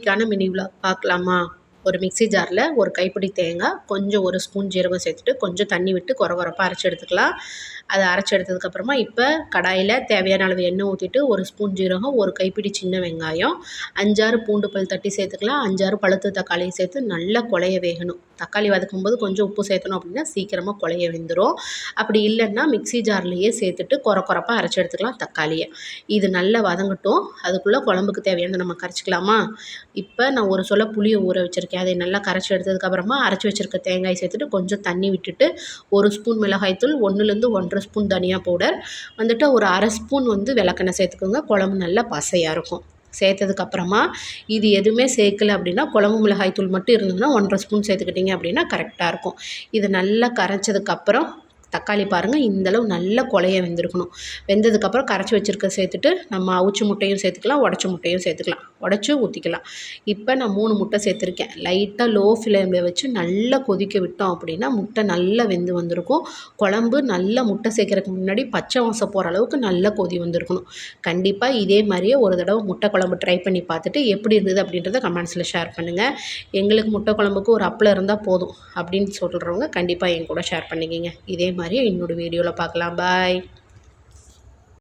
க்கான mini vlog பார்க்கலாமா? ஒரு மிக்ஸி ஜாரில் ஒரு கைப்பிடி தேங்காய், கொஞ்சம் 1 ஸ்பூன் ஜீரகம் சேர்த்துட்டு கொஞ்சம் தண்ணி விட்டு கொரகொரப்பா அரைச்சி எடுத்துக்கலாம். அதை அரைச்சி எடுத்ததுக்கப்புறமா இப்போ கடாயில் தேவையான அளவு எண்ணெய் ஊற்றிட்டு 1 ஸ்பூன் ஜீரகம், 1 கைப்பிடி சின்ன வெங்காயம், 5, 6 பூண்டு பல் தட்டி சேர்த்துக்கலாம். 5, 6 பழுத்த தக்காளியை சேர்த்து நல்லா குழைய வேகணும். தக்காளி வதக்கும்போது கொஞ்சம் உப்பு சேர்த்தணும் அப்படின்னா சீக்கிரமாக குழைய வெந்துடும். அப்படி இல்லைன்னா மிக்ஸி ஜார்லேயே சேர்த்துட்டு கொரகொரப்பா அரைச்சி எடுத்துக்கலாம் தக்காளியை. இது நல்லா வதங்கட்டும். அதுக்குள்ளே குழம்புக்கு தேவையானதை நம்ம கரைச்சிக்கலாமா? இப்போ நான் ஒரு சொல புளியை ஊற வச்சுருக்கேன். அதை நல்லா கரைச்சி எடுத்ததுக்கப்புறமா அரைச்சி வச்சுருக்க தேங்காய் சேர்த்துட்டு கொஞ்சம் தண்ணி விட்டுட்டு 1 ஸ்பூன் மிளகாய்த்தூள், 1லேருந்து 1½ ஸ்பூன் தனியா பவுடர், வந்துட்டு ஒரு 1/2 ஸ்பூன் விளக்கெண்ணெய் சேர்த்துக்கோங்க. குழம்பு நல்லா பசையாக இருக்கும். சேர்த்ததுக்கப்புறமா இது எதுவுமே சேர்க்கல அப்படின்னா குழம்பு மிளகாய் தூள் மட்டும் இருந்ததுன்னா 1½ ஸ்பூன் சேர்த்துக்கிட்டிங்க அப்படின்னா கரெக்டாக இருக்கும். இது நல்லா கரைச்சதுக்கப்புறம் தக்காளி பாருங்கள் இந்தளவு நல்லா குழைய வெந்திருக்கணும். வெந்ததுக்கப்புறம் கரைச்சி வச்சுருக்க சேர்த்துட்டு நம்ம அவிச்ச முட்டையும் சேர்த்துக்கலாம், உடச்ச முட்டையும் சேர்த்துக்கலாம், உடச்சி ஊற்றிக்கலாம். இப்போ நான் 3 முட்டை சேர்த்துருக்கேன். லைட்டாக லோ ஃப்ளேமில் வச்சு நல்லா கொதிக்க விட்டோம் அப்படின்னா முட்டை நல்லா வெந்து வந்திருக்கும். குழம்பு நல்லா முட்டை சேர்க்குறதுக்கு முன்னாடி பச்சை வாசம் போகிற அளவுக்கு நல்லா கொதி வந்திருக்கணும். கண்டிப்பாக இதே மாதிரியே ஒரு தடவை முட்டை குழம்பு ட்ரை பண்ணி பார்த்துட்டு எப்படி இருந்தது அப்படின்றத கமெண்ட்ஸில் ஷேர் பண்ணுங்கள். எங்களுக்கு முட்டை குழம்புக்கு ஒரு அப்பளம் இருந்தால் போதும் அப்படின்னு சொல்கிறவங்க கண்டிப்பாக என் கூட ஷேர் பண்ணிக்கிங்க. இதே மாதிரி இன்னொரு வீடியோவில் பார்க்கலாம். பாய்.